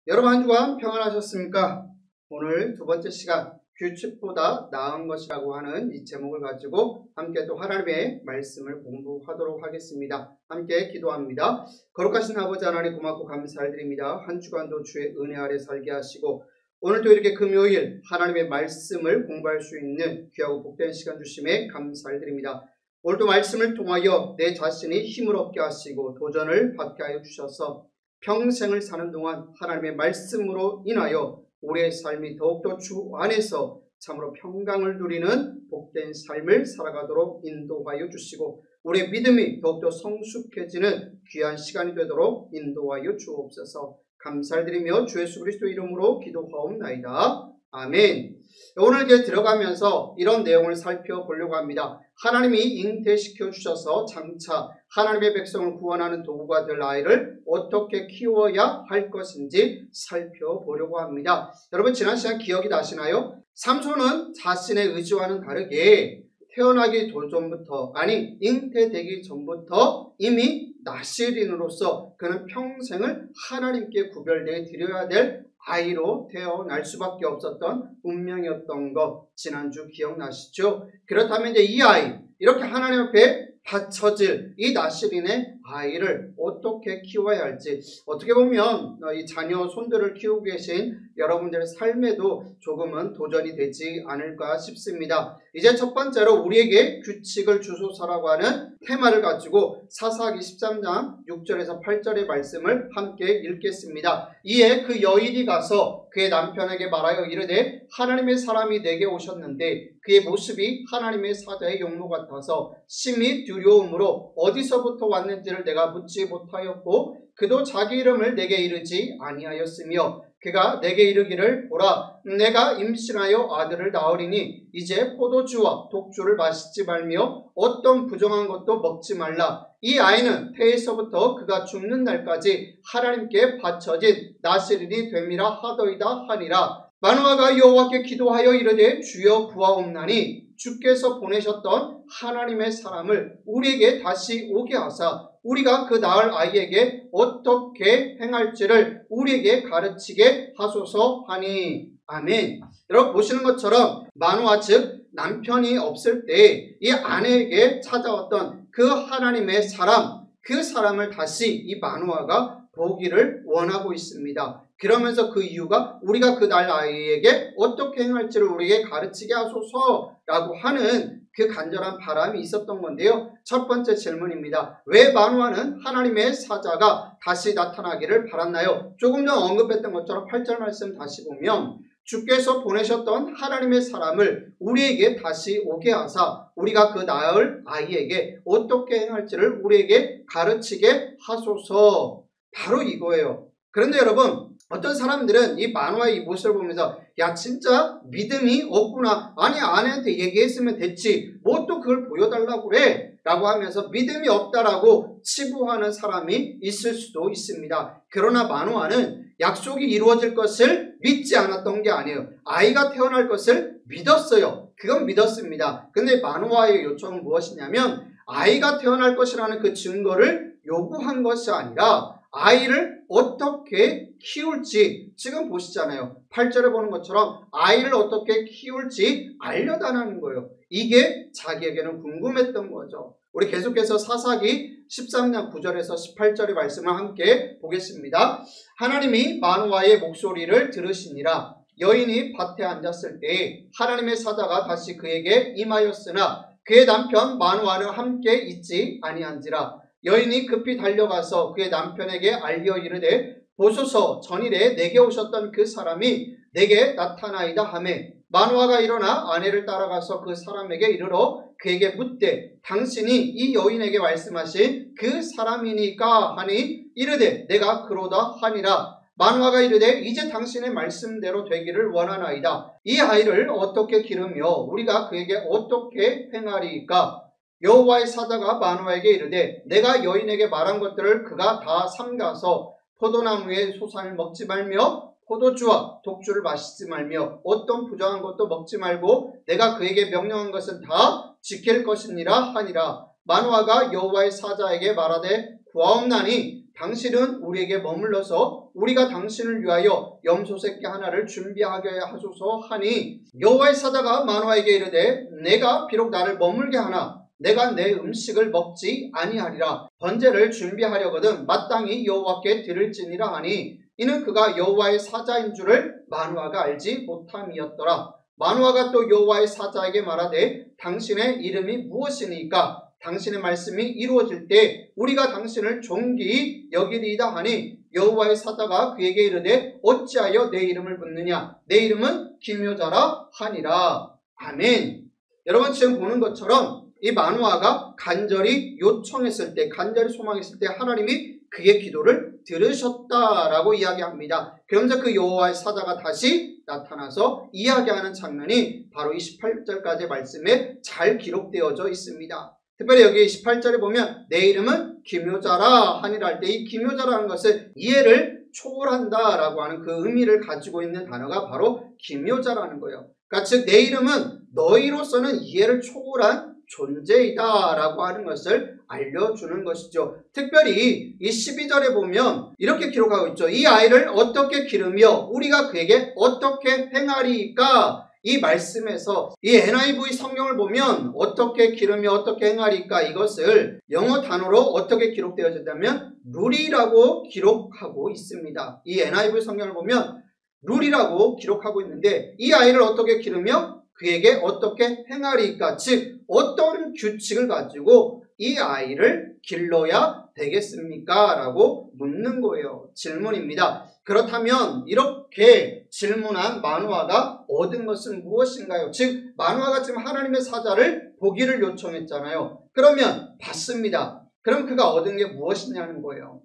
여러분 한 주간 평안하셨습니까? 오늘 두 번째 시간 규칙보다 나은 것이라고 하는 이 제목을 가지고 함께 또 하나님의 말씀을 공부하도록 하겠습니다. 함께 기도합니다. 거룩하신 아버지 하나님 고맙고 감사드립니다. 한 주간도 주의 은혜 아래 살게 하시고 오늘도 이렇게 금요일 하나님의 말씀을 공부할 수 있는 귀하고 복된 시간 주심에 감사드립니다. 오늘도 말씀을 통하여 내 자신이 힘을 얻게 하시고 도전을 받게 하여 주셔서 평생을 사는 동안 하나님의 말씀으로 인하여 우리의 삶이 더욱더 주 안에서 참으로 평강을 누리는 복된 삶을 살아가도록 인도하여 주시고 우리의 믿음이 더욱더 성숙해지는 귀한 시간이 되도록 인도하여 주옵소서. 감사드리며 주 예수 그리스도 이름으로 기도하옵나이다. 아멘. 오늘 이제 들어가면서 이런 내용을 살펴보려고 합니다. 하나님이 잉태시켜 주셔서 장차 하나님의 백성을 구원하는 도구가 될 아이를 어떻게 키워야 할 것인지 살펴보려고 합니다. 여러분 지난 시간 기억이 나시나요? 삼손은 자신의 의지와는 다르게 태어나기 전부터 잉태되기 전부터 이미 나실인으로서 그는 평생을 하나님께 구별되어 드려야 될 아이로 태어날 수밖에 없었던 운명이었던 것 지난주 기억나시죠? 그렇다면 이제 이 아이 이렇게 하나님 앞에 바쳐질 이 나실인의 아이를 어떻게 키워야 할지 어떻게 보면 이 자녀 손들을 키우고 계신 여러분들의 삶에도 조금은 도전이 되지 않을까 싶습니다. 이제 첫 번째로 우리에게 규칙을 주소서라고 하는 테마를 가지고 사사기 13장 6절에서 8절의 말씀을 함께 읽겠습니다. 이에 그 여인이 가서 그의 남편에게 말하여 이르되 하나님의 사람이 내게 오셨는데 그의 모습이 하나님의 사자의 용모 같아서 심히 두려움으로 어디서부터 왔는지를 내가 묻지 못하였고 그도 자기 이름을 내게 이르지 아니하였으며 그가 내게 이르기를 보라 내가 임신하여 아들을 낳으리니 이제 포도주와 독주를 마시지 말며 어떤 부정한 것도 먹지 말라. 이 아이는 태에서부터 그가 죽는 날까지 하나님께 바쳐진 나실인이 됨이라 하더이다 하니라. 마누아가 여호와께 기도하여 이르되 주여 구하옵나니 주께서 보내셨던 하나님의 사람을 우리에게 다시 오게 하사 우리가 그 낳을 아이에게 어떻게 행할지를 우리에게 가르치게 하소서 하니. 아멘. 여러분 보시는 것처럼 마누아 즉 남편이 없을 때 이 아내에게 찾아왔던 그 하나님의 사람, 그 사람을 다시 이 마누아가 보기를 원하고 있습니다. 그러면서 그 이유가 우리가 그 낳을 아이에게 어떻게 행할지를 우리에게 가르치게 하소서라고 하는 그 간절한 바람이 있었던 건데요. 첫 번째 질문입니다. 왜 마누아는 하나님의 사자가 다시 나타나기를 바랐나요? 조금 전 언급했던 것처럼 8절 말씀 다시 보면 주께서 보내셨던 하나님의 사람을 우리에게 다시 오게 하사 우리가 그 낳을 아이에게 어떻게 행할지를 우리에게 가르치게 하소서. 바로 이거예요. 그런데 여러분 어떤 사람들은 이 마누아의 이 모습을 보면서 야 진짜 믿음이 없구나. 아니 아내한테 얘기했으면 됐지. 뭐 또 그걸 보여달라고 그래? 라고 하면서 믿음이 없다라고 치부하는 사람이 있을 수도 있습니다. 그러나 마누아는 약속이 이루어질 것을 믿지 않았던 게 아니에요. 아이가 태어날 것을 믿었어요. 그건 믿었습니다. 근데 마누아의 요청은 무엇이냐면 아이가 태어날 것이라는 그 증거를 요구한 것이 아니라 아이를 어떻게 키울지 지금 보시잖아요. 8절에 보는 것처럼 아이를 어떻게 키울지 알려달라는 거예요. 이게 자기에게는 궁금했던 거죠. 우리 계속해서 사사기 13장 9절에서 18절의 말씀을 함께 보겠습니다. 하나님이 마누아의 목소리를 들으시니라. 여인이 밭에 앉았을 때 하나님의 사자가 다시 그에게 임하였으나 그의 남편 마누아는 함께 있지 아니한지라. 여인이 급히 달려가서 그의 남편에게 알려 이르되 보소서 전일에 내게 오셨던 그 사람이 내게 나타나이다 하매 마누아가 일어나 아내를 따라가서 그 사람에게 이르러 그에게 묻되 당신이 이 여인에게 말씀하신 그 사람이니까 하니 이르되 내가 그로다 하니라. 마누아가 이르되 이제 당신의 말씀대로 되기를 원하나이다. 이 아이를 어떻게 기르며 우리가 그에게 어떻게 행하리이까? 여호와의 사자가 마누아에게 이르되 내가 여인에게 말한 것들을 그가 다 삼가서 포도나무의 소산을 먹지 말며 포도주와 독주를 마시지 말며 어떤 부정한 것도 먹지 말고 내가 그에게 명령한 것은 다 지킬 것이니라 하니라. 마누아가 여호와의 사자에게 말하되 구하옵나니 당신은 우리에게 머물러서 우리가 당신을 위하여 염소 새끼 하나를 준비하게 하소서 하니 여호와의 사자가 마노아에게 이르되 내가 비록 나를 머물게 하나 내가 내 음식을 먹지 아니하리라. 번제를 준비하려거든 마땅히 여호와께 드릴지니라 하니 이는 그가 여호와의 사자인 줄을 마노아가 알지 못함이었더라. 마노아가 또 여호와의 사자에게 말하되 당신의 이름이 무엇이니까 당신의 말씀이 이루어질 때 우리가 당신을 존귀히 여기리이다 하니 여호와의 사자가 그에게 이르되 어찌하여 내 이름을 묻느냐 내 이름은 기묘자라 하니라. 아멘. 여러분 지금 보는 것처럼 이 마노아가 간절히 요청했을 때 간절히 소망했을 때 하나님이 그의 기도를 들으셨다라고 이야기합니다. 그러면서 그 여호와의 사자가 다시 나타나서 이야기하는 장면이 바로 이 18절까지의 말씀에 잘 기록되어져 있습니다. 특별히 여기 18절에 보면 내 이름은 기묘자라 하니라 할 때 이 기묘자라는 것을 이해를 초월한다라고 하는 그 의미를 가지고 있는 단어가 바로 기묘자라는 거예요. 그러니까 즉 내 이름은 너희로서는 이해를 초월한 존재이다 라고 하는 것을 알려주는 것이죠. 특별히 이 12절에 보면 이렇게 기록하고 있죠. 이 아이를 어떻게 기르며 우리가 그에게 어떻게 행하리까? 이 말씀에서 이 NIV 성경을 보면 어떻게 기르며 어떻게 행하리까 이것을 영어 단어로 어떻게 기록되어졌다면 룰이라고 기록하고 있습니다. 이 NIV 성경을 보면 룰이라고 기록하고 있는데 이 아이를 어떻게 기르며 그에게 어떻게 행하리까? 즉 어떤 규칙을 가지고 이 아이를 길러야 되겠습니까? 라고 묻는 거예요. 질문입니다. 그렇다면 이렇게 질문한 마노아가 얻은 것은 무엇인가요? 즉 마노아가 지금 하나님의 사자를 보기를 요청했잖아요. 그러면 받습니다. 그럼 그가 얻은 게 무엇이냐는 거예요.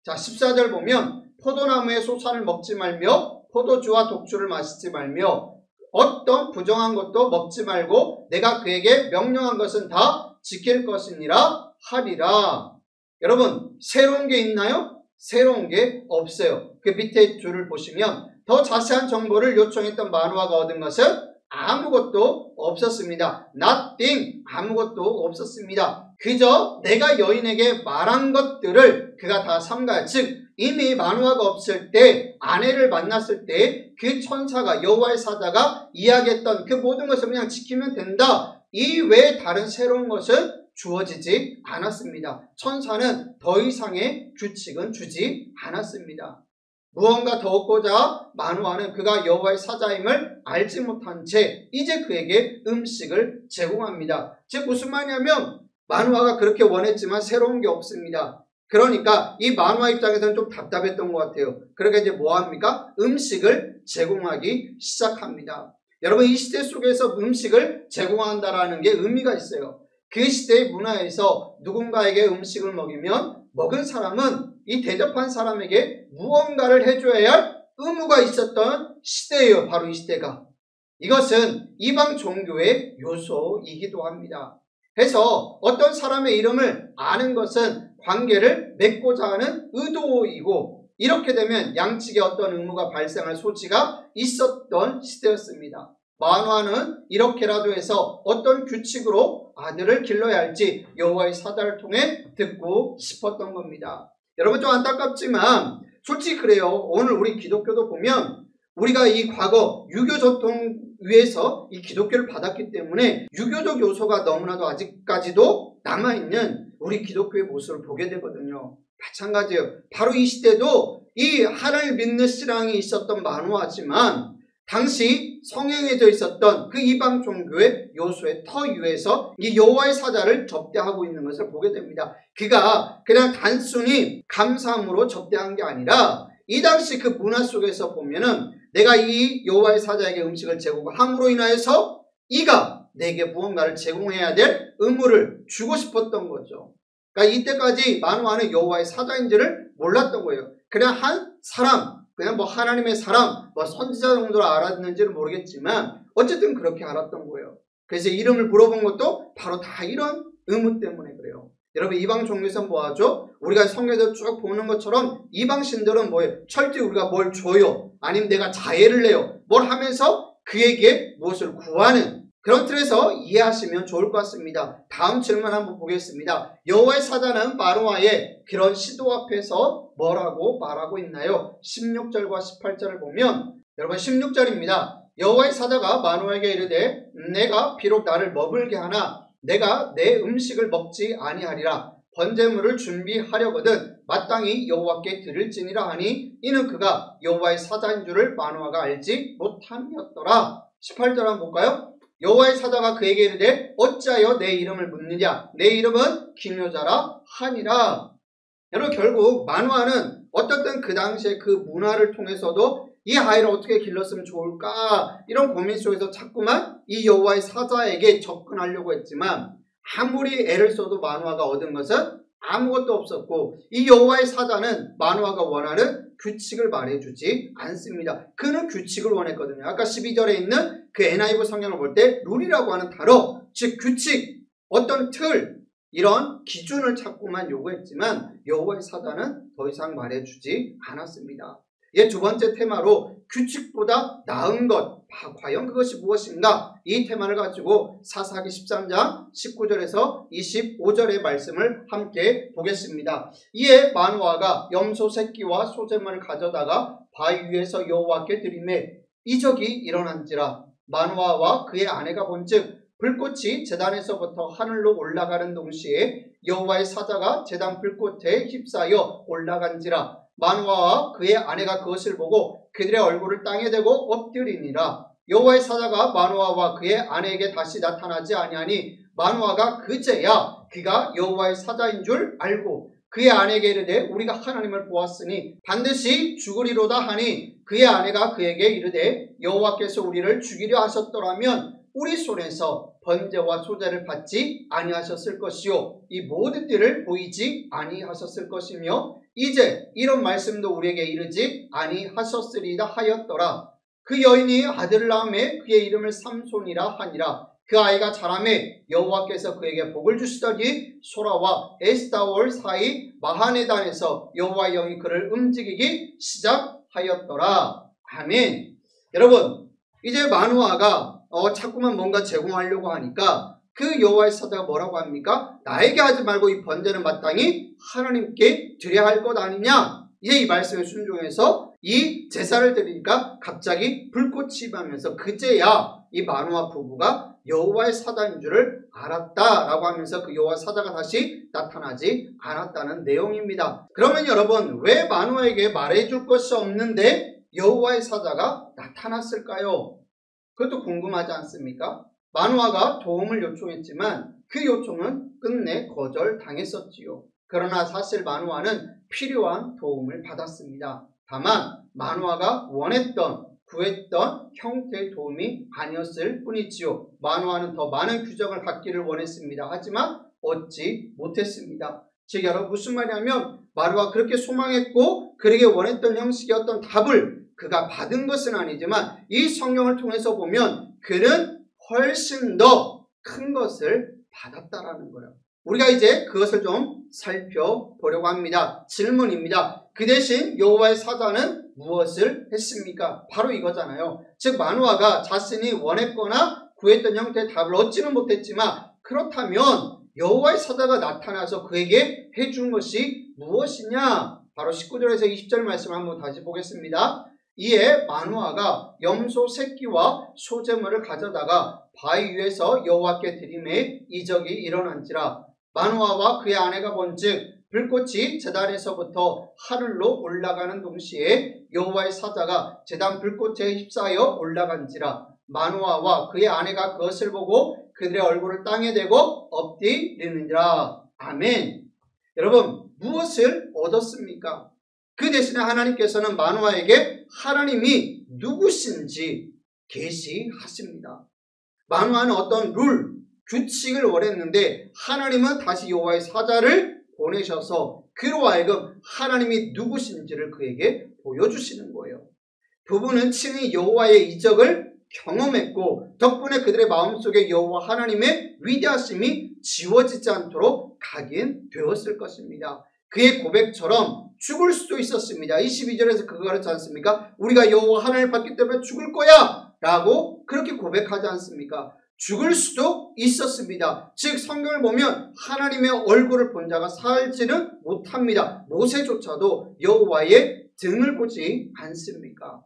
자 14절 보면 포도나무의 소산을 먹지 말며 포도주와 독주를 마시지 말며 어떤 부정한 것도 먹지 말고 내가 그에게 명령한 것은 다 지킬 것이니라 하리라. 여러분 새로운 게 있나요? 새로운 게 없어요. 그 밑에 줄을 보시면 더 자세한 정보를 요청했던 마노아가 얻은 것은 아무것도 없었습니다. Nothing, 아무것도 없었습니다. 그저 내가 여인에게 말한 것들을 그가 다 삼가요. 즉 이미 마노아가 없을 때 아내를 만났을 때 그 천사가 여호와의 사자가 이야기했던 그 모든 것을 그냥 지키면 된다. 이 외에 다른 새로운 것은 주어지지 않았습니다. 천사는 더 이상의 규칙은 주지 않았습니다. 무언가 더 얻고자 마노아는 그가 여호와의 사자임을 알지 못한 채 이제 그에게 음식을 제공합니다. 즉 무슨 말이냐면 마노아가 그렇게 원했지만 새로운 게 없습니다. 그러니까 이 마노아 입장에서는 좀 답답했던 것 같아요. 그러니까 이제 뭐합니까? 음식을 제공하기 시작합니다. 여러분 이 시대 속에서 음식을 제공한다라는 게 의미가 있어요. 그 시대의 문화에서 누군가에게 음식을 먹이면 먹은 사람은 이 대접한 사람에게 무언가를 해줘야 할 의무가 있었던 시대예요. 바로 이 시대가. 이것은 이방 종교의 요소이기도 합니다. 해서 어떤 사람의 이름을 아는 것은 관계를 맺고자 하는 의도이고 이렇게 되면 양측에 어떤 의무가 발생할 소지가 있었던 시대였습니다. 마노아는 이렇게라도 해서 어떤 규칙으로 아들을 길러야 할지 여호와의 사자를 통해 듣고 싶었던 겁니다. 여러분 좀 안타깝지만 솔직히 그래요. 오늘 우리 기독교도 보면 우리가 이 과거 유교 전통 위에서 이 기독교를 받았기 때문에 유교적 요소가 너무나도 아직까지도 남아있는 우리 기독교의 모습을 보게 되거든요. 마찬가지예요. 바로 이 시대도 이 하나님을 믿는 신앙이 있었던 마노아지만 당시 성행해져 있었던 그 이방 종교의 요소의 터 위에서 이 여호와의 사자를 접대하고 있는 것을 보게 됩니다. 그가 그냥 단순히 감사함으로 접대한 게 아니라 이 당시 그 문화 속에서 보면은 내가 이 여호와의 사자에게 음식을 제공함으로 인하여서 이가 내게 무언가를 제공해야 될 의무를 주고 싶었던 거죠. 그러니까 이때까지 마노아는 여호와의 사자인지를 몰랐던 거예요. 그냥 한 사람, 그냥 뭐 하나님의 사람, 뭐 선지자 정도로 알았는지는 모르겠지만 어쨌든 그렇게 알았던 거예요. 그래서 이름을 물어본 것도 바로 다 이런 의무 때문에 그래요. 여러분 이방 종교에서 뭐 하죠? 우리가 성경에서 쭉 보는 것처럼 이방 신들은 뭐예요? 철저히 우리가 뭘 줘요. 아니면 내가 자애를 내요. 뭘 하면서 그에게 무엇을 구하는 그런 틀에서 이해하시면 좋을 것 같습니다. 다음 질문 한번 보겠습니다. 여호와의 사자는 마노아의 그런 시도 앞에서 뭐라고 말하고 있나요? 16절과 18절을 보면 여러분 16절입니다. 여호와의 사자가 마노아에게 이르되 내가 비록 나를 머물게 하나 내가 내 음식을 먹지 아니하리라. 번제물을 준비하려거든 마땅히 여호와께 드릴지니라 하니 이는 그가 여호와의 사자인 줄을 마노아가 알지 못함이었더라. 18절 한번 볼까요? 여호와의 사자가 그에게 이르되 어찌하여 내 이름을 묻느냐? 내 이름은 기묘자라 하니라. 여러분 결국 마노아는 어떻든 그 당시에 그 문화를 통해서도 이 아이를 어떻게 길렀으면 좋을까 이런 고민 속에서 자꾸만 이 여호와의 사자에게 접근하려고 했지만 아무리 애를 써도 마노아가 얻은 것은 아무것도 없었고 이 여호와의 사자는 마노아가 원하는 규칙을 말해주지 않습니다. 그는 규칙을 원했거든요. 아까 12절에 있는 그 NIV 성경을 볼 때 룰이라고 하는 단어, 즉 규칙, 어떤 틀, 이런 기준을 자꾸만 요구했지만 여호와의 사자는 더 이상 말해주지 않았습니다. 이 두 번째 테마로 규칙보다 나은 것, 과연 그것이 무엇인가? 이 테마를 가지고 사사기 13장 19절에서 25절의 말씀을 함께 보겠습니다. 이에 마노아가 염소 새끼와 소제물을 가져다가 바위 위에서 여호와께 드리매 이적이 일어난지라. 마노아와 그의 아내가 본즉 불꽃이 제단에서부터 하늘로 올라가는 동시에 여호와의 사자가 제단 불꽃에 휩싸여 올라간지라. 마노아와 그의 아내가 그것을 보고 그들의 얼굴을 땅에 대고 엎드리니라. 여호와의 사자가 마노아와 그의 아내에게 다시 나타나지 아니하니 마노아가 그제야 그가 여호와의 사자인 줄 알고 그의 아내에게 이르되 우리가 하나님을 보았으니 반드시 죽으리로다 하니 그의 아내가 그에게 이르되 여호와께서 우리를 죽이려 하셨더라면 우리 손에서 번제와 소제를 받지 아니하셨을 것이요 이 모든 일을 보이지 아니하셨을 것이며 이제 이런 말씀도 우리에게 이르지 아니하셨으리다 하였더라. 그 여인이 아들을 낳음에 그의 이름을 삼손이라 하니라. 그 아이가 자라매 여호와께서 그에게 복을 주시더니 소라와 에스타올 사이 마하네단에서 여호와의 영이 그를 움직이기 시작하였더라. 아멘. 여러분 이제 마노아가 자꾸만 뭔가 제공하려고 하니까 그 여호와의 사자가 뭐라고 합니까? 나에게 하지 말고 이 번제는 마땅히 하나님께 드려야 할 것 아니냐? 이제 이 말씀에 순종해서 이 제사를 드리니까 갑자기 불꽃이 임하면서 그제야 이 마노아 부부가 여호와의 사자인 줄을 알았다라고 하면서 그 여호와 사자가 다시 나타나지 않았다는 내용입니다. 그러면 여러분 왜 마노아에게 말해줄 것이 없는데 여호와의 사자가 나타났을까요? 그것도 궁금하지 않습니까? 마노아가 도움을 요청했지만 그 요청은 끝내 거절당했었지요. 그러나 사실 마노아는 필요한 도움을 받았습니다. 다만 마노아가 원했던 구했던 형태의 도움이 아니었을 뿐이지요. 마노아는 더 많은 규정을 갖기를 원했습니다. 하지만 얻지 못했습니다. 즉 여러분 무슨 말이냐면 마노아가 그렇게 소망했고 그에게 원했던 형식의 어떤 답을 그가 받은 것은 아니지만 이 성경을 통해서 보면 그는 훨씬 더 큰 것을 받았다라는 거예요. 우리가 이제 그것을 좀 살펴보려고 합니다. 질문입니다. 그 대신 여호와의 사자는 무엇을 했습니까? 바로 이거잖아요. 즉 마노아가 자신이 원했거나 구했던 형태의 답을 얻지는 못했지만 그렇다면 여호와의 사자가 나타나서 그에게 해준 것이 무엇이냐? 바로 19절에서 20절 말씀을 한번 다시 보겠습니다. 이에 마노아가 염소 새끼와 소제물을 가져다가 바위 위에서 여호와께 드리매 이적이 일어난지라. 마노아와 그의 아내가 본즉 불꽃이 제단에서부터 하늘로 올라가는 동시에 여호와의 사자가 제단 불꽃에 휩싸여 올라간지라. 마노아와 그의 아내가 그것을 보고 그들의 얼굴을 땅에 대고 엎드리느니라. 아멘. 여러분 무엇을 얻었습니까? 그 대신에 하나님께서는 마노아에게 하나님이 누구신지 계시하십니다. 마노아는 어떤 룰, 규칙을 원했는데 하나님은 다시 여호와의 사자를 보내셔서 그로 하여금 하나님이 누구신지를 그에게 보여주시는 거예요. 부부는 친히 여호와의 이적을 경험했고 덕분에 그들의 마음속에 여호와 하나님의 위대하심이 지워지지 않도록 각인되었을 것입니다. 그의 고백처럼 죽을 수도 있었습니다. 22절에서 그거 그렇지 않습니까? 우리가 여호와 하나님을 봤기 때문에 죽을 거야 라고 그렇게 고백하지 않습니까? 죽을 수도 있었습니다. 즉 성경을 보면 하나님의 얼굴을 본 자가 살지는 못합니다. 모세조차도 여호와의 등을 보지 않습니까?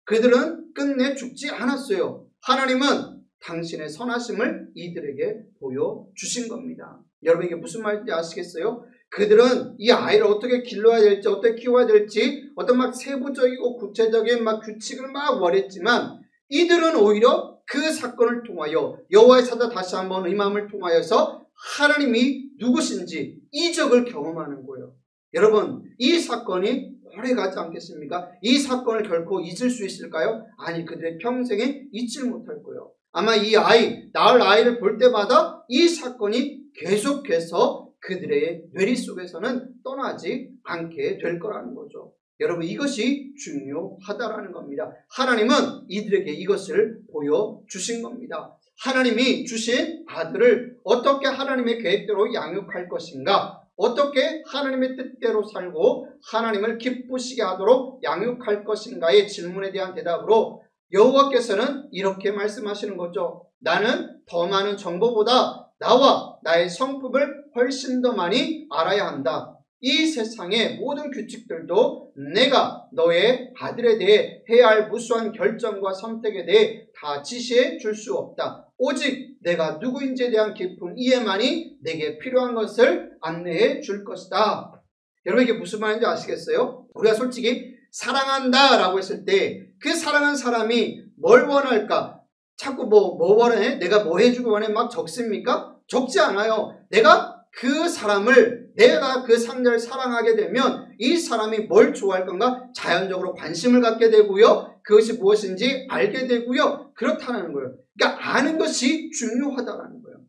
그들은 끝내 죽지 않았어요. 하나님은 당신의 선하심을 이들에게 보여주신 겁니다. 여러분 이게 무슨 말인지 아시겠어요? 그들은 이 아이를 어떻게 길러야 될지 어떻게 키워야 될지 어떤 막 세부적이고 구체적인 막 규칙을 막 원했지만 이들은 오히려 그 사건을 통하여 여호와의 사자 다시 한번 이 마음을 통하여서 하나님이 누구신지 이적을 경험하는 거예요. 여러분 이 사건이 오래가지 않겠습니까? 이 사건을 결코 잊을 수 있을까요? 아니 그들의 평생에 잊지 못할 거예요. 아마 이 아이, 낳을 아이를 볼 때마다 이 사건이 계속해서 그들의 뇌리 속에서는 떠나지 않게 될 거라는 거죠. 여러분 이것이 중요하다라는 겁니다. 하나님은 이들에게 이것을 보여주신 겁니다. 하나님이 주신 아들을 어떻게 하나님의 계획대로 양육할 것인가, 어떻게 하나님의 뜻대로 살고 하나님을 기쁘시게 하도록 양육할 것인가의 질문에 대한 대답으로 여호와께서는 이렇게 말씀하시는 거죠. 나는 더 많은 정보보다 나와 나의 성품을 훨씬 더 많이 알아야 한다. 이 세상의 모든 규칙들도 내가 너의 아들에 대해 해야 할 무수한 결정과 선택에 대해 다 지시해 줄 수 없다. 오직 내가 누구인지에 대한 깊은 이해만이 내게 필요한 것을 안내해 줄 것이다. 여러분 이게 무슨 말인지 아시겠어요? 우리가 솔직히 사랑한다 라고 했을 때 그 사랑한 사람이 뭘 원할까? 자꾸 뭐 원해? 내가 뭐 해주고 원해? 막 적습니까? 적지 않아요. 내가 그 상대를 사랑하게 되면 이 사람이 뭘 좋아할 건가? 자연적으로 관심을 갖게 되고요. 그것이 무엇인지 알게 되고요. 그렇다는 거예요. 그러니까 아는 것이 중요하다는 거예요.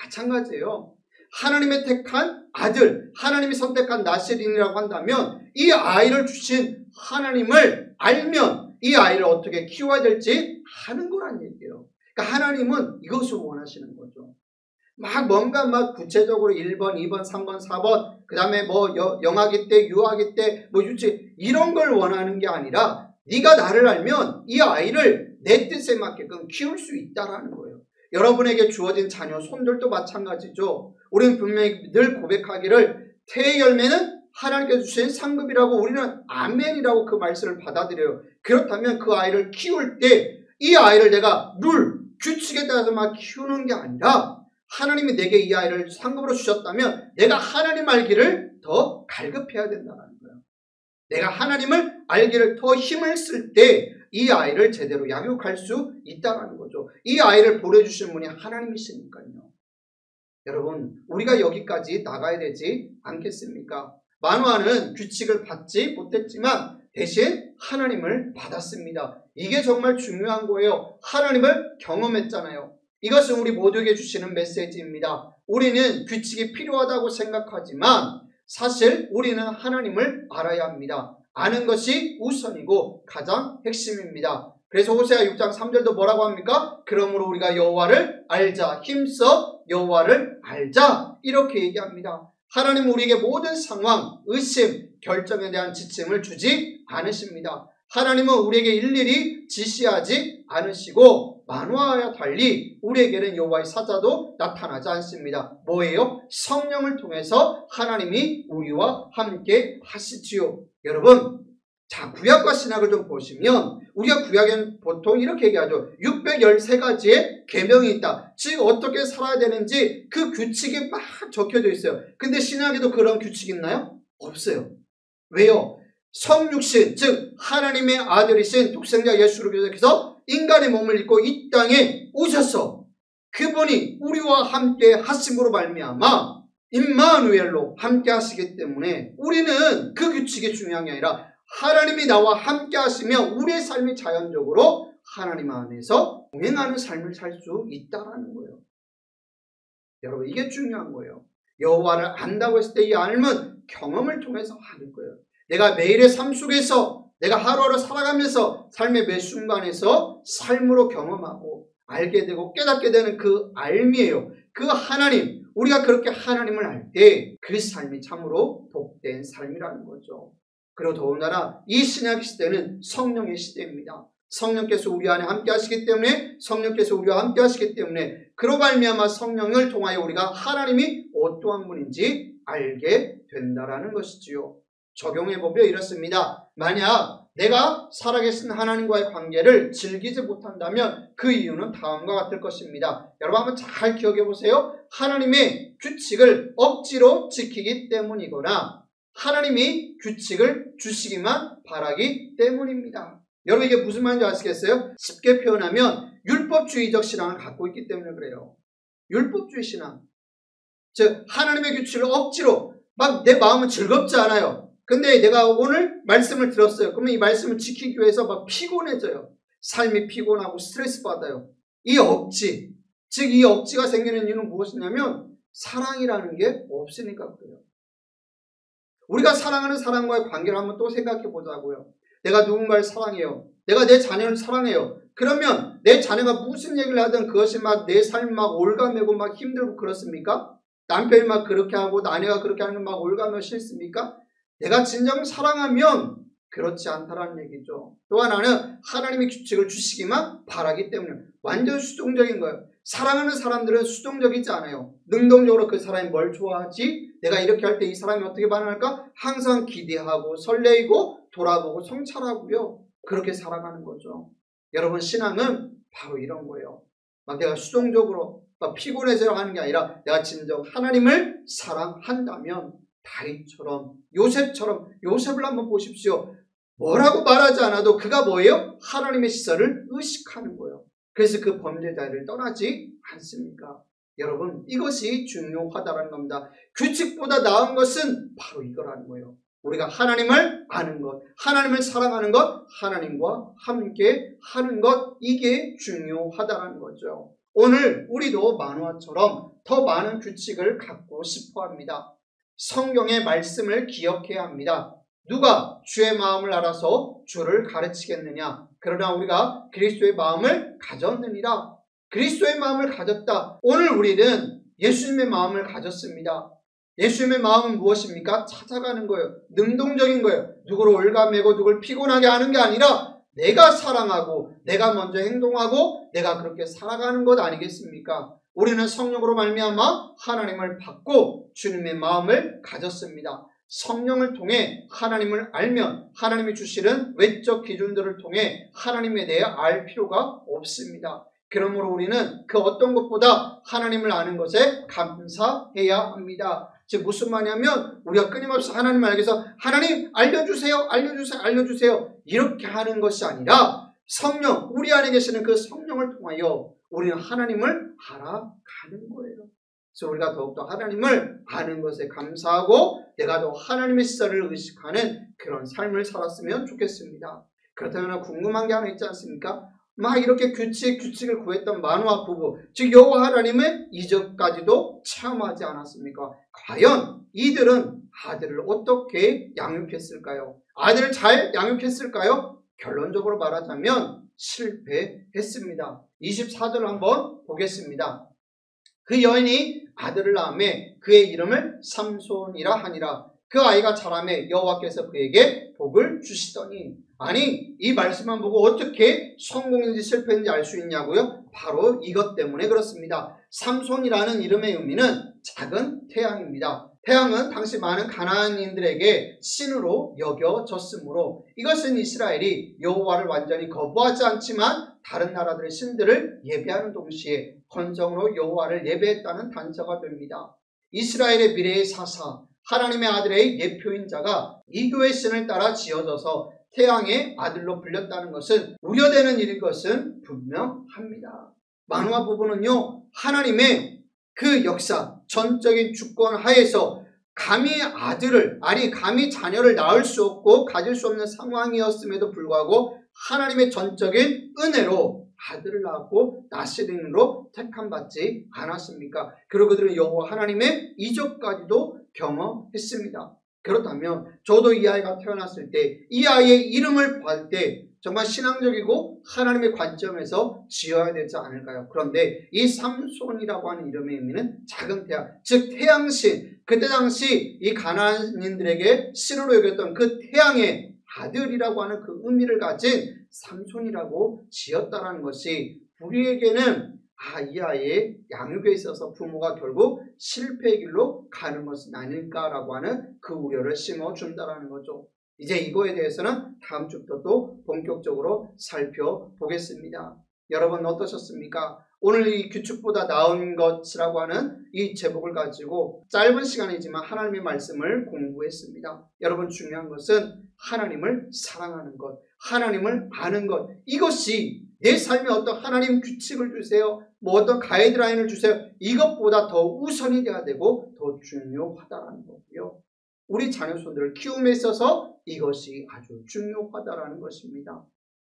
마찬가지예요. 하나님의 택한 아들, 하나님이 선택한 나세린이라고 한다면 이 아이를 주신 하나님을 알면 이 아이를 어떻게 키워야 될지 아는 거란 얘기예요. 그러니까 하나님은 이것을 원하시는 거죠. 뭔가 구체적으로 1번, 2번, 3번, 4번, 그 다음에 영아기 때, 유아기 때, 유치, 이런 걸 원하는 게 아니라 네가 나를 알면 이 아이를 내 뜻에 맞게끔 키울 수 있다라는 거예요. 여러분에게 주어진 자녀, 손들도 마찬가지죠. 우리는 분명히 늘 고백하기를 태의 열매는 하나님께서 주신 상급이라고 우리는 아멘이라고 그 말씀을 받아들여요. 그렇다면 그 아이를 키울 때 이 아이를 내가 규칙에 따라서 키우는 게 아니라 하나님이 내게 이 아이를 상급으로 주셨다면 내가 하나님 알기를 더 갈급해야 된다는 거예요. 내가 하나님을 알기를 더 힘을 쓸 때 이 아이를 제대로 양육할 수 있다는 거죠. 이 아이를 보내주신 분이 하나님이시니까요. 여러분 우리가 여기까지 나가야 되지 않겠습니까? 마노아는 규칙을 받지 못했지만 대신 하나님을 받았습니다. 이게 정말 중요한 거예요. 하나님을 경험했잖아요. 이것은 우리 모두에게 주시는 메시지입니다. 우리는 규칙이 필요하다고 생각하지만 사실 우리는 하나님을 알아야 합니다. 아는 것이 우선이고 가장 핵심입니다. 그래서 호세아 6장 3절도 뭐라고 합니까? 그러므로 우리가 여호와를 알자. 힘써 여호와를 알자. 이렇게 얘기합니다. 하나님은 우리에게 모든 상황, 의심, 결정에 대한 지침을 주지 않으십니다. 하나님은 우리에게 일일이 지시하지 않으시고 마노아와 달리 우리에게는 여호와의 사자도 나타나지 않습니다. 뭐예요? 성령을 통해서 하나님이 우리와 함께 하시지요. 여러분, 자 구약과 신약을 좀 보시면 우리가 구약에는 보통 이렇게 얘기하죠. 613가지의 계명이 있다. 즉 어떻게 살아야 되는지 그 규칙이 막 적혀져 있어요. 근데 신약에도 그런 규칙이 있나요? 없어요. 왜요? 성육신, 즉 하나님의 아들이신 독생자 예수를 계속해서 인간의 몸을 입고 이 땅에 오셔서 그분이 우리와 함께 하심으로 말미암아 임마누엘로 함께 하시기 때문에 우리는 그 규칙이 중요한 게 아니라 하나님이 나와 함께 하시면 우리의 삶이 자연적으로 하나님 안에서 동행하는 삶을 살 수 있다는 거예요. 여러분 이게 중요한 거예요. 여호와를 안다고 했을 때 이 알면 경험을 통해서 아는 거예요. 내가 매일의 삶 속에서 내가 하루하루 살아가면서 삶의 매 순간에서 삶으로 경험하고 알게 되고 깨닫게 되는 그 알미예요. 그 하나님, 우리가 그렇게 하나님을 알 때 그 삶이 참으로 복된 삶이라는 거죠. 그리고 더군다나 이 신약 시대는 성령의 시대입니다. 성령께서 우리 안에 함께 하시기 때문에, 성령께서 우리와 함께 하시기 때문에, 그로 말미암아 성령을 통하여 우리가 하나님이 어떠한 분인지 알게 된다라는 것이지요. 적용해 보면 이렇습니다. 만약 내가 살아계신 하나님과의 관계를 즐기지 못한다면 그 이유는 다음과 같을 것입니다. 여러분 한번 잘 기억해 보세요. 하나님의 규칙을 억지로 지키기 때문이거나 하나님이 규칙을 주시기만 바라기 때문입니다. 여러분 이게 무슨 말인지 아시겠어요? 쉽게 표현하면 율법주의적 신앙을 갖고 있기 때문에 그래요. 율법주의 신앙. 즉 하나님의 규칙을 억지로 막 내 마음은 즐겁지 않아요. 근데 내가 오늘 말씀을 들었어요. 그러면 이 말씀을 지키기 위해서 막 피곤해져요. 삶이 피곤하고 스트레스 받아요. 이 억지, 즉 이 억지가 생기는 이유는 무엇이냐면 사랑이라는 게 없으니까 그래요. 우리가 사랑하는 사람과의 관계를 한번 또 생각해 보자고요. 내가 누군가를 사랑해요. 내가 내 자녀를 사랑해요. 그러면 내 자녀가 무슨 얘기를 하든 그것이 막 내 삶 막 올가매고 막 힘들고 그렇습니까? 남편이 막 그렇게 하고 아내가 그렇게 하는 건 막 올가매고 싫습니까? 내가 진정 사랑하면 그렇지 않다라는 얘기죠. 또 하나는 하나님의 규칙을 주시기만 바라기 때문에 완전 수동적인 거예요. 사랑하는 사람들은 수동적이지 않아요. 능동적으로 그 사람이 뭘 좋아하지? 내가 이렇게 할 때 이 사람이 어떻게 반응할까? 항상 기대하고 설레이고 돌아보고 성찰하고요. 그렇게 살아가는 거죠. 여러분 신앙은 바로 이런 거예요. 막 내가 수동적으로 막 피곤해서 하는 게 아니라 내가 진정 하나님을 사랑한다면 다윗처럼 요셉처럼 요셉을 한번 보십시오. 뭐라고 말하지 않아도 그가 뭐예요? 하나님의 시선을 의식하는 거예요. 그래서 그 범죄자를 떠나지 않습니까? 여러분 이것이 중요하다는 겁니다. 규칙보다 나은 것은 바로 이거라는 거예요. 우리가 하나님을 아는 것, 하나님을 사랑하는 것, 하나님과 함께 하는 것, 이게 중요하다는 거죠. 오늘 우리도 만화처럼 더 많은 규칙을 갖고 싶어 합니다. 성경의 말씀을 기억해야 합니다. 누가 주의 마음을 알아서 주를 가르치겠느냐? 그러나 우리가 그리스도의 마음을 가졌느니라. 그리스도의 마음을 가졌다. 오늘 우리는 예수님의 마음을 가졌습니다. 예수님의 마음은 무엇입니까? 찾아가는 거예요. 능동적인 거예요. 누구를 올가매고 누구를 피곤하게 하는 게 아니라 내가 사랑하고 내가 먼저 행동하고 내가 그렇게 살아가는 것 아니겠습니까? 우리는 성령으로 말미암아 하나님을 받고 주님의 마음을 가졌습니다. 성령을 통해 하나님을 알면 하나님이 주시는 외적 기준들을 통해 하나님에 대해 알 필요가 없습니다. 그러므로 우리는 그 어떤 것보다 하나님을 아는 것에 감사해야 합니다. 즉 무슨 말이냐면 우리가 끊임없이 하나님을 알기 위해서 하나님 알려주세요, 알려주세요, 알려주세요 이렇게 하는 것이 아니라 성령, 우리 안에 계시는 그 성령을 통하여 우리는 하나님을 알아가는 거예요. 그래서 우리가 더욱더 하나님을 아는 것에 감사하고 내가 더 하나님의 시선을 의식하는 그런 삶을 살았으면 좋겠습니다. 그렇다면 궁금한 게 하나 있지 않습니까? 막 이렇게 규칙을 구했던 마노아 부부, 즉 여호와 하나님의 이적까지도 체험하지 않았습니까? 과연 이들은 아들을 어떻게 양육했을까요? 아들을 잘 양육했을까요? 결론적으로 말하자면 실패했습니다. 24절을 한번 보겠습니다. 그 여인이 아들을 낳음에 그의 이름을 삼손이라 하니라. 그 아이가 자라매 여호와께서 그에게 복을 주시더니. 아니 이 말씀만 보고 어떻게 성공인지 실패인지 알 수 있냐고요? 바로 이것 때문에 그렇습니다. 삼손이라는 이름의 의미는 작은 태양입니다. 태양은 당시 많은 가나안인들에게 신으로 여겨졌으므로 이것은 이스라엘이 여호와를 완전히 거부하지 않지만 다른 나라들의 신들을 예배하는 동시에 헌정으로 여호와를 예배했다는 단서가 됩니다. 이스라엘의 미래의 사사, 하나님의 아들의 예표인 자가 이교의 신을 따라 지어져서 태양의 아들로 불렸다는 것은 우려되는 일인 것은 분명합니다. 마노아 부부는요, 하나님의 그 역사, 전적인 주권 하에서 감히 감히 자녀를 낳을 수 없고 가질 수 없는 상황이었음에도 불구하고 하나님의 전적인 은혜로 아들을 낳았고 나시린으로 택함받지 않았습니까? 그리고 그들은 여호와 하나님의 이적까지도 경험했습니다. 그렇다면 저도 이 아이가 태어났을 때 이 아이의 이름을 볼 때 정말 신앙적이고 하나님의 관점에서 지어야 되지 않을까요? 그런데 이 삼손이라고 하는 이름의 의미는 작은 태양, 즉 태양신, 그때 당시 이 가나안인들에게 신으로 여겼던 그 태양의 아들이라고 하는 그 의미를 가진 삼손이라고 지었다라는 것이 우리에게는 이 아이의 양육에 있어서 부모가 결국 실패의 길로 가는 것은 아닐까라고 하는 그 우려를 심어준다라는 거죠. 이제 이거에 대해서는 다음 주부터 또 본격적으로 살펴보겠습니다. 여러분 어떠셨습니까? 오늘 이 규칙보다 나은 것이라고 하는 이 제목을 가지고 짧은 시간이지만 하나님의 말씀을 공부했습니다. 여러분 중요한 것은 하나님을 사랑하는 것, 하나님을 아는 것, 이것이 내 삶에 어떤 하나님 규칙을 주세요, 어떤 가이드라인을 주세요, 이것보다 더 우선이 돼야 되고 더 중요하다는 거고요. 우리 자녀손들을 키움에 있어서 이것이 아주 중요하다라는 것입니다.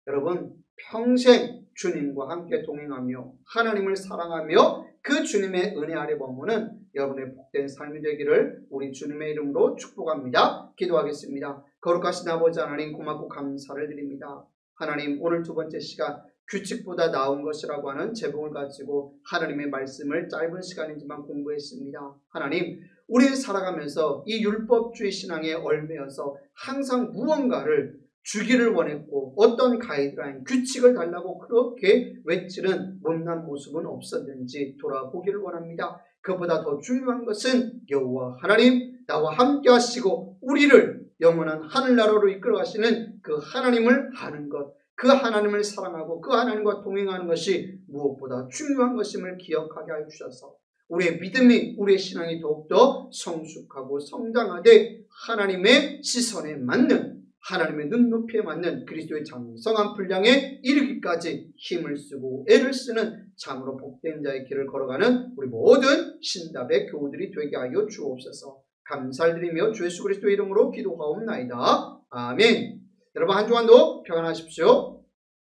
여러분 평생 주님과 함께 동행하며 하나님을 사랑하며 그 주님의 은혜 아래 머무는 여러분의 복된 삶이 되기를 우리 주님의 이름으로 축복합니다. 기도하겠습니다. 거룩하신 아버지 하나님 고맙고 감사를 드립니다. 하나님 오늘 두 번째 시간 규칙보다 나은 것이라고 하는 제목을 가지고 하나님의 말씀을 짧은 시간이지만 공부했습니다. 하나님 우리 살아가면서 이 율법주의 신앙에 얽매여서 항상 무언가를 주기를 원했고 어떤 가이드라인, 규칙을 달라고 그렇게 외치는 못난 모습은 없었는지 돌아보기를 원합니다. 그보다 더 중요한 것은 여호와 하나님 나와 함께 하시고 우리를 영원한 하늘나라로 이끌어 가시는 그 하나님을 아는 것, 그 하나님을 사랑하고 그 하나님과 동행하는 것이 무엇보다 중요한 것임을 기억하게 하여 주셔서 우리의 믿음이, 우리의 신앙이 더욱더 성숙하고 성장하되 하나님의 시선에 맞는, 하나님의 눈높이에 맞는 그리스도의 장성한 분량에 이르기까지 힘을 쓰고 애를 쓰는 참으로 복된 자의 길을 걸어가는 우리 모든 신답의 교우들이 되게 하여 주옵소서. 감사를 드리며 주 예수 그리스도 이름으로 기도하옵나이다. 아멘. 여러분 한 주간도 평안하십시오.